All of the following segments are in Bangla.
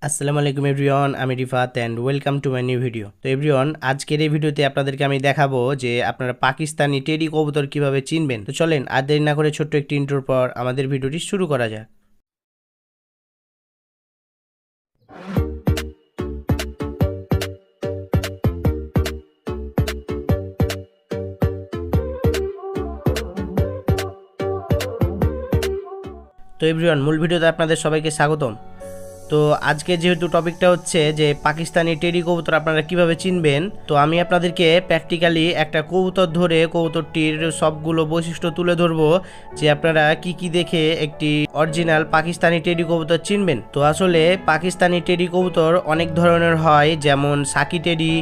আসসালামু আলাইকুম এভরিওয়ান, আমি Rifat and welcome to my new video. তো এভরিওয়ান, আজকের এই ভিডিওতে আপনাদেরকে আমি দেখাবো যে আপনারা পাকিস্তানি টেডি কবুতর কিভাবে চিনবেন। তো চলেন আর দেরি না করে ছোট্ট একটি ইন্ট্রোর পর আমাদের ভিডিওটি শুরু করা যাক। তো এভরিওয়ান, মূল ভিডিওতে আপনাদের সবাইকে স্বাগতম। তো আজকে যেহেতু টপিকটা হচ্ছে যে পাকিস্তানি টেডি কবুতর আপনারা কিভাবে চিনবেন, তো আমি আপনাদেরকে প্র্যাকটিক্যালি একটা কবুতর ধরে কবুতরটির সবগুলো বৈশিষ্ট্য তুলে ধরবো যে আপনারা কি কি দেখে একটি অরিজিনাল পাকিস্তানি টেডি কবুতর চিনবেন। তো আসলে পাকিস্তানি টেডি কবুতর অনেক ধরনের হয়, যেমন সাকি টেডি,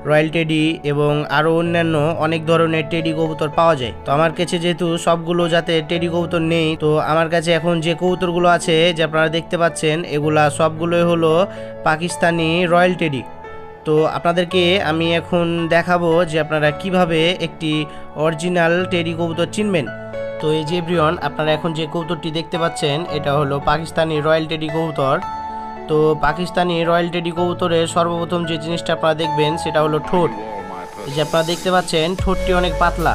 রয়্যাল টেডি এবং আরও অন্যান্য অনেক ধরনের টেডি কবুতর পাওয়া যায়। তো আমার কাছে যেহেতু সবগুলো জাতের টেডি কবুতর নেই, তো আমার কাছে এখন যে কবুতরগুলো আছে যে আপনারা দেখতে পাচ্ছেন, এগুলা সবগুলোই হলো পাকিস্তানি রয়্যাল টেডি। তো আপনাদেরকে আমি এখন দেখাবো যে আপনারা কিভাবে একটি অরিজিনাল টেডি কবুতর চিনবেন। তো এই যে এভরিওয়ান, আপনারা এখন যে কবুতরটি দেখতে পাচ্ছেন এটা হলো পাকিস্তানি রয়্যাল টেডি কবুতর। তো পাকিস্তানি রয়্যাল টেডি কবুতরের সর্বপ্রথম যে জিনিসটা আপনারা দেখবেন সেটা হলো ঠোঁট। এই যে আপনারা দেখতে পাচ্ছেন ঠোঁটটি অনেক পাতলা।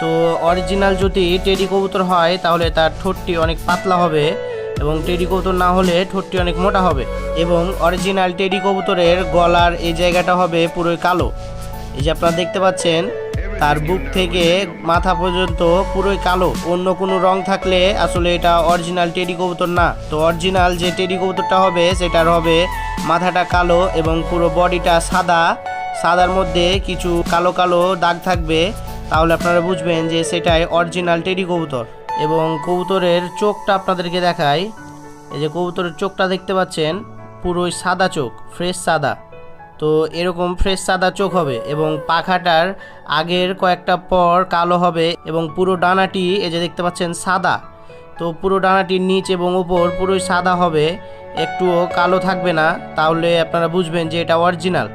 তো অরিজিনাল যদি টেডি কবুতর হয় তাহলে তার ঠোঁটটি অনেক পাতলা হবে, এবং টেডি কবুতর না হলে ঠোঁটটি অনেক মোটা হবে। এবং অরিজিনাল টেডি কবুতরের গলার এই জায়গাটা হবে পুরোই কালো। এই যে আপনারা দেখতে পাচ্ছেন তার বুক থেকে মাথা পর্যন্ত পুরোই কালো, অন্য কোনো রং থাকলে আসলে এটা অরিজিনাল টেডি কবুতর না। তো অরিজিনাল যে টেডি কবুতরটা হবে সেটার হবে মাথাটা কালো এবং পুরো বডিটা সাদা, সাদার মধ্যে কিছু কালো কালো দাগ থাকবে, তাহলে আপনারা বুঝবেন যে সেটাই অরিজিনাল টেডি কবুতর। এবং কবুতরের চোখটা আপনাদেরকে দেখাই। এই যে কবুতরের চোখটা দেখতে পাচ্ছেন পুরোই সাদা চোখ, ফ্রেশ সাদা। তো এরকম ফ্রেশ সাদা চোখ হবে এবং পাখাটার আগের কয়েকটা পর কালো হবে এবং পুরো ডানাটি এই যে দেখতে পাচ্ছেন সাদা। তো পুরো ডানাটির নিচ এবং উপর পুরোই সাদা হবে, একটুও কালো থাকবে না, তাহলে আপনারা বুঝবেন যে এটা অরিজিনাল।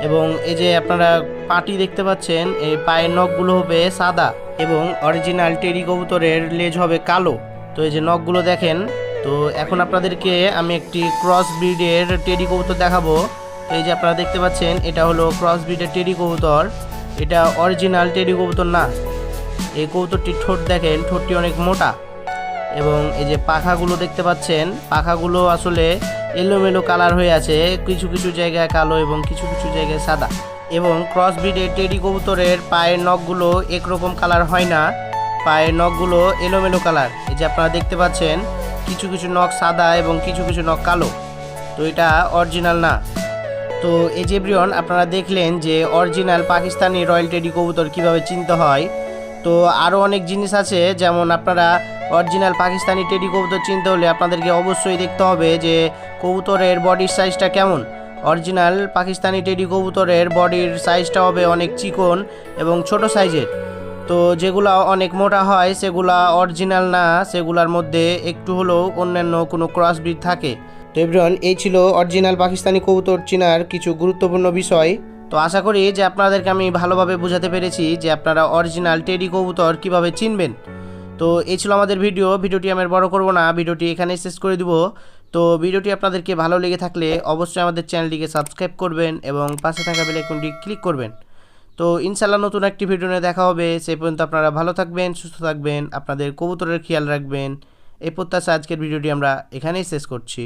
এবং এই যে আপনারা পাটি দেখতে পাচ্ছেন, এই পায়ের নখগুলো হবে সাদা এবং অরিজিনাল টেডি কবুতরের লেজ হবে কালো। তো এই যে নখগুলো দেখেন। তো এখন আপনাদেরকে আমি একটি ক্রস ব্রিডের টেডি কবুতর দেখাবো। তো এই যে আপনারা দেখতে পাচ্ছেন এটা হলো ক্রস ব্রিডের টেডি কবুতর, এটা অরিজিনাল টেডি কবুতর না। এই কবুতরটির ঠোঁট দেখেন, ঠোঁটটি অনেক মোটা। এবং এই যে পাখাগুলো দেখতে পাচ্ছেন, পাখাগুলো আসলে এলোমেলো কালার হয়ে আছে, কিছু কিছু জায়গায় কালো এবং কিছু কিছু জায়গায় সাদা। এবং ক্রস ব্রিডের টেডি কবুতরের পায়ের নখগুলো একরকম কালার হয় না, পায়ের নখগুলো এলোমেলো কালার। এই যে আপনারা দেখতে পাচ্ছেন কিছু কিছু নখ সাদা এবং কিছু কিছু নখ কালো। তো এটা অরিজিনাল না। তো এই যে এভরিওয়ান, আপনারা দেখলেন যে অরিজিনাল পাকিস্তানি রয়্যাল টেডি কবুতর কীভাবে চিনতে হয়। তো আরও অনেক জিনিস আছে, যেমন আপনারা অরিজিনাল পাকিস্তানি টেডি কবুতর চিনতে হলে আপনাদেরকে অবশ্যই দেখতে হবে যে কবুতরের বডির সাইজটা কেমন। অরিজিনাল পাকিস্তানি টেডি কবুতরের বডির সাইজটা হবে অনেক চিকন এবং ছোট সাইজের। তো যেগুলো অনেক মোটা হয় সেগুলা অরিজিনাল না, সেগুলোর মধ্যে একটু হলেও অন্যান্য কোনো ক্রস ব্রিড থাকে। তো এভরিওয়ান, এই ছিল অরিজিনাল পাকিস্তানি কবুতর চেনার কিছু গুরুত্বপূর্ণ বিষয়। তো আশা করি যে আপনাদেরকে আমি ভালোভাবে বোঝাতে পেরেছি যে আপনারা অরিজিনাল টেডি কবুতর কিভাবে চিনবেন। তো এই ছিল আমাদের ভিডিওটি আমি বড় করব না, ভিডিওটি এখানেই শেষ করে দিব। তো ভিডিওটি আপনাদেরকে ভালো লেগে থাকলে অবশ্যই আমাদের চ্যানেলটিকে সাবস্ক্রাইব করবেন এবং পাশে থাকা বেল আইকনটি ক্লিক করবেন। তো ইনশাআল্লাহ নতুন একটি ভিডিও নিয়ে দেখা হবে। সেই পর্যন্ত আপনারা ভালো থাকবেন, সুস্থ থাকবেন, আপনাদের কবুতরের খেয়াল রাখবেন। এই প্রত্যাশা আজকের ভিডিওটি আমরা এখানেই শেষ করছি।